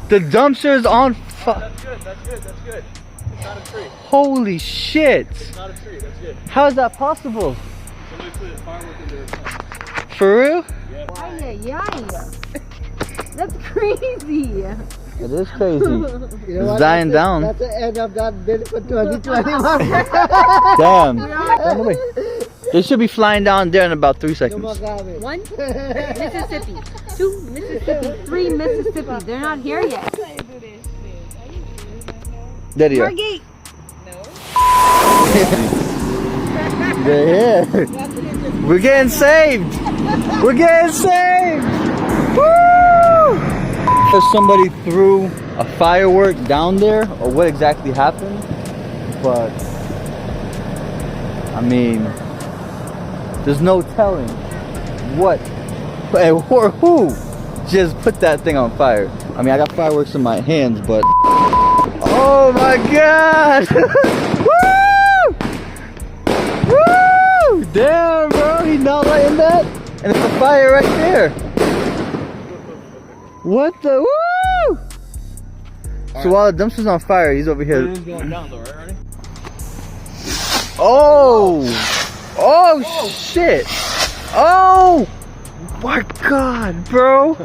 The dumpster is on fire. That's good, that's good, that's good. It's not a tree. Holy shit. It's not a tree, that's good. How is that possible? Somebody put a firework in there. For real? Yeah. That's crazy. It is crazy. You know It's what? dying down. That's the end of that bid for 2021. Damn. Run away. They should be flying down there in about 3 seconds. 1, Mississippi. 2, Mississippi. 3, Mississippi. They're not here yet. There they are. Margate. They're here. We're getting saved. We're getting saved. Woo! If somebody threw a firework down there, or what exactly happened, but I mean, there's no telling what or who just put that thing on fire. I mean, I got fireworks in my hands, but oh my god! Woo! Woo! Damn, bro, he's not lighting that, and it's a fire right there. What the woo? So while the dumpster's on fire, he's over here. It is going down though, right? Ready? Oh! Oh shit! Oh my god, bro!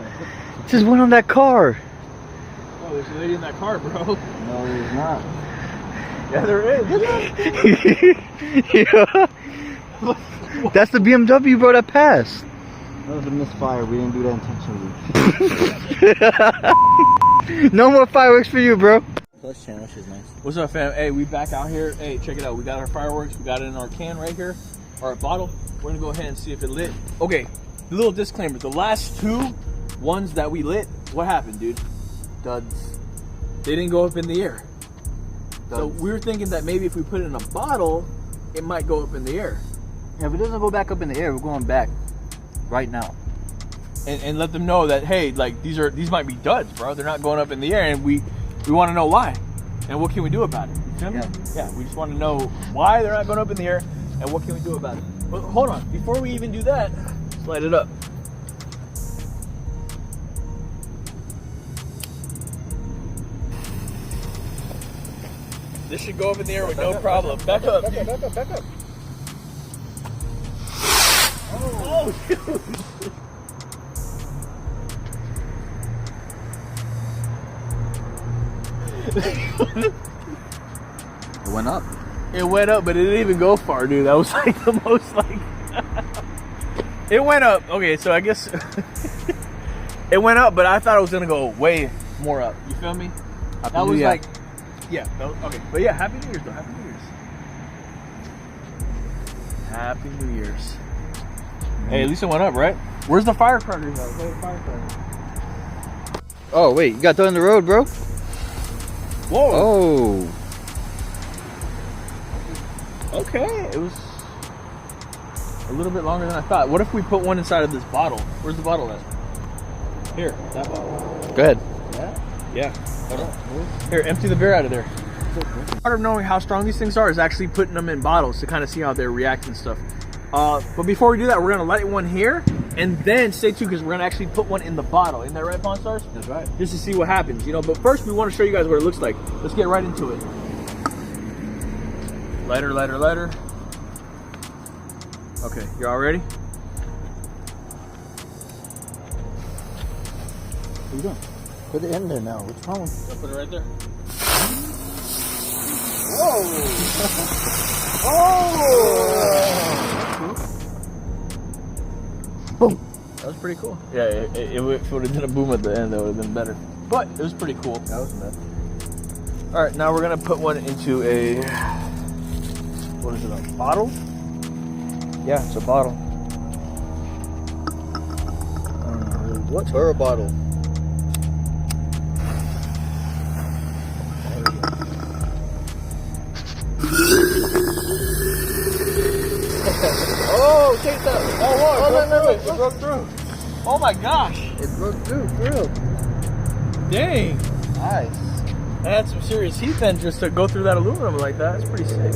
Just went on that car. Oh, there's a lady in that car, bro. No, there's not. Yeah, there is. Yeah. That's the BMW, bro, that passed. That was a misfire. We didn't do that intentionally. No more fireworks for you, bro. Plus channel, she's nice. What's up, fam? Hey, we back out here. Hey, check it out. We got our fireworks. We got it in our can right here, or our bottle. We're gonna go ahead and see if it lit. Okay, the little disclaimer. The last 2 ones that we lit, what happened, dude? Duds. They didn't go up in the air. So Duds. we were thinking that maybe if we put it in a bottle, it might go up in the air. Yeah, if it doesn't go back up in the air, we're going back right now. And let them know that, hey, like these might be duds, bro. They're not going up in the air, and we want to know why, and what can we do about it? You feel me? Yeah, we just want to know why they're not going up in the air, and what can we do about it. But hold on, before we even do that, let's light it up. This should go up in the air with no problem. Back up. Back up. Oh, dude. It went up. It went up, but it didn't even go far, dude. That was like the most like... It went up. Okay, so I guess... It went up, but I thought it was going to go way more up. You feel me? That was like... Yeah, okay. But yeah, Happy New Year's, though. Happy New Year's. Happy New Year's. Hey, at least it went up, right? Where's the firecrackers, though? Where's the firecrackers? Oh, wait, you got that in the road, bro? Whoa. Oh. Okay, it was a little bit longer than I thought. What if we put one inside of this bottle? Where's the bottle at? Here, that bottle. Go ahead. Yeah. Hold on. Here, empty the beer out of there. Part of knowing how strong these things are is actually putting them in bottles to kind of see how they react and stuff. But before we do that, we're gonna light one here, and then stay tuned because we're gonna actually put one in the bottle. Isn't that right, Pondstarz? That's right. Just to see what happens, you know. But first, we want to show you guys what it looks like. Let's get right into it. Lighter, lighter, lighter. Okay, you all ready? What are you doing? Put it in there now. What's wrong with you? I'll put it right there. Whoa! Oh! Boom! That was pretty cool. Yeah, if it would have done a boom at the end, that would have been better. But it was pretty cool. That was nuts. All right, now we're gonna put one into a, what is it, a bottle? Yeah, it's a bottle. What's her bottle? Oh, take that! Oh, no, it broke through. Oh my gosh! It broke through, for real. Dang! Nice. I had some serious heat then just to go through that aluminum like that. It's pretty sick.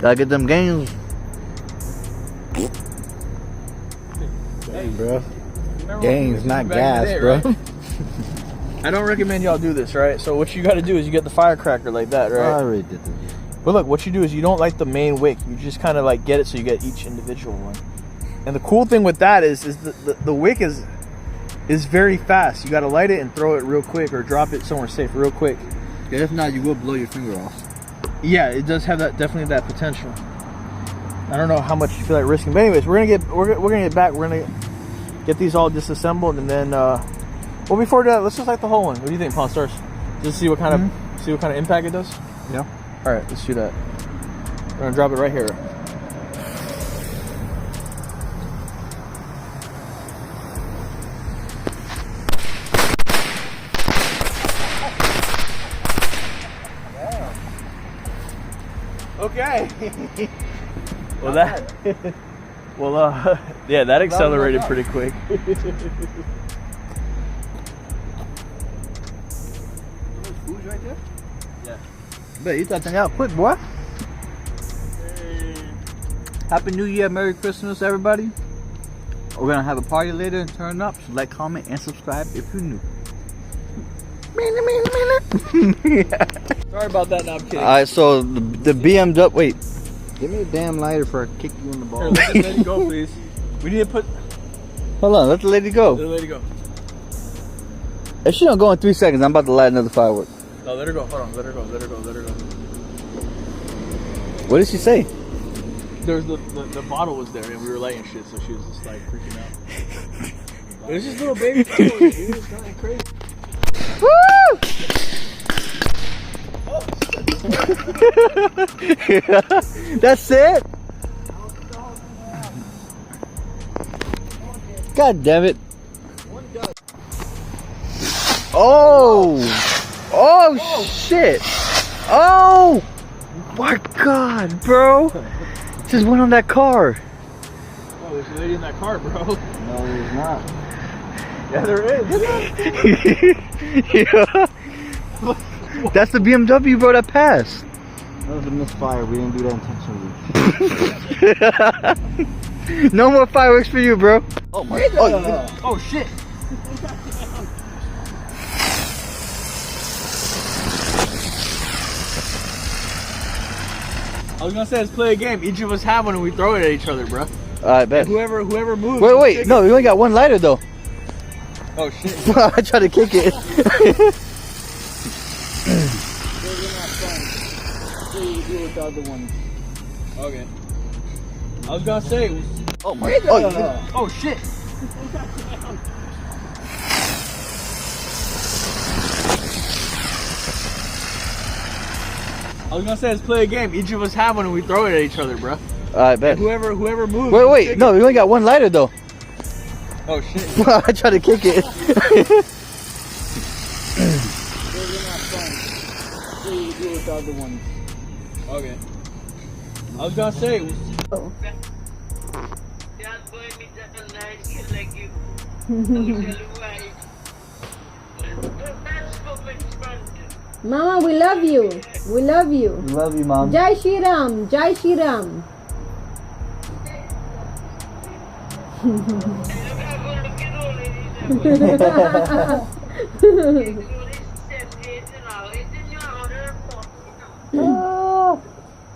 Gotta get them games. Hey, bro. Remember Gains, when- not back in the gas, day, bro. right? I don't recommend y'all do this, right? So what you got to do is you get the firecracker like that, I right? already did this. But look, what you do is you don't light the main wick. You just kind of like get it so you get each individual one. And the cool thing with that is the wick is very fast. You got to light it and throw it real quick, or drop it somewhere safe real quick. Yeah, if not, you will blow your finger off. Yeah, it does have that, definitely that potential. I don't know how much you feel like risking, but anyways, we're gonna get back. We're gonna get these all disassembled, and then well, before that, let's just light the whole one. What do you think, Pondstarz? Just see what kind of impact it does. Yeah. All right, let's do that. We're gonna drop it right here. Okay. Well, yeah, that accelerated pretty quick. Food right there? Yeah. Bet you that thing out quick, boy. Happy New Year, Merry Christmas, everybody. We're gonna have a party later and turn up. So like, comment, and subscribe if you're new. Sorry about that. No, I'm kidding. Alright, so the BMW. Wait. Give me a damn lighter for I kick you in the Here, ball. let it go, please. We need to put. Hold on, let the lady go. Let the lady go. If she don't go in 3 seconds, I'm about to light another firework. No, let her go. Hold on. Let her go. Let her go. Let her go. What did she say? There's the bottle was there, and we were lighting shit, so she was just like freaking out. It was just little baby fireworks, dude. It's nothing crazy. Woo! That's it? God damn it. Oh! Oh, shit! Oh! My God, bro! Just went on that car. Oh, there's a lady in that car, bro. No, there's not. Yeah, there is. Yeah. That's the BMW, bro, that passed. That was a misfire. We didn't do that intentionally. No more fireworks for you, bro. Oh my God. Oh shit. I was gonna say, let's play a game. Each of us have one and we throw it at each other, bro. Alright, bet. Whoever moves. Wait, no, we only got one lighter though. Oh shit. I tried to kick it. Okay. I was gonna say. Oh my God. Oh shit. I was gonna say, let's play a game. Each of us have one and we throw it at each other, bro. Alright, bet. Whoever moves. Wait, no, we only got one lighter though. Oh shit. I tried to kick it. Okay. I was gonna say. Mama, we love you. We love you. Love you, Mom. Jai Shri Ram. Jai Shri Ram.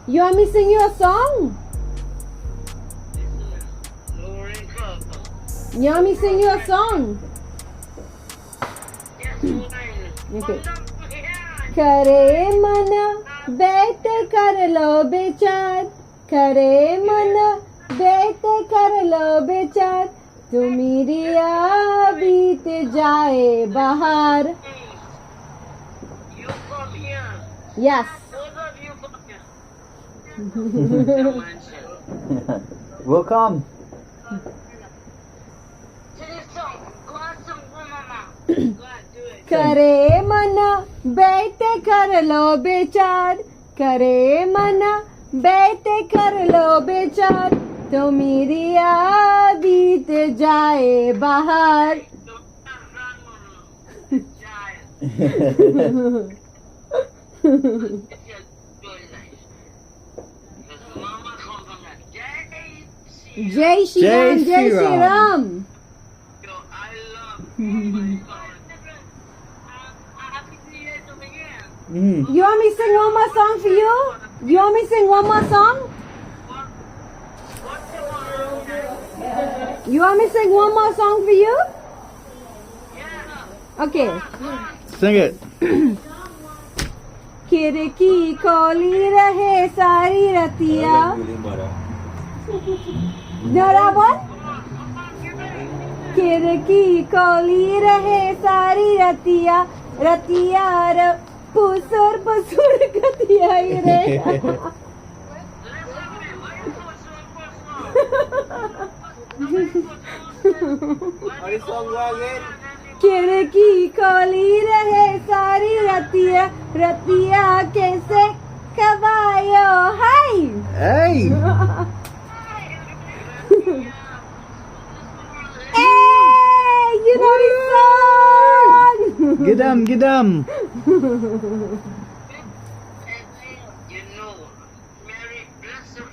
You want me to sing you a song? You want me to sing you a song? Okay. Kare mana bet kar lo bechar, kare mana bet kar lo bechar, tumhi riya beet jaye bahar. You come here. Yes. Both of you come here. We'll come. To this song. Go on some for mama. Go on, do it. Kare mana bet kar lo bechar, kare mana bet kar lo bechar, tumhi riya beet jaye bahar. Don't run, mama. Giant. It's just really nice. Because mama comes from that. Jai Shri Jai Shri Ram, Jai Shri Ram. Yo, I love my song. Happy New Year to begin. You want me to sing one more song for you? You want me to sing one more song? What's your one? You want me to sing one more song for you? Yeah. Okay. Sing it. खिड़की खोली रहे सारी रतिया बराबर खिड़की खोली रहे सारी रतिया रतिया पुसुर पुसुर कतिया रे खिड़की खोली रहे सारी रतिया रतिया कैसे खबायो हाय Hey! Hey, you know this song! Get them, get them.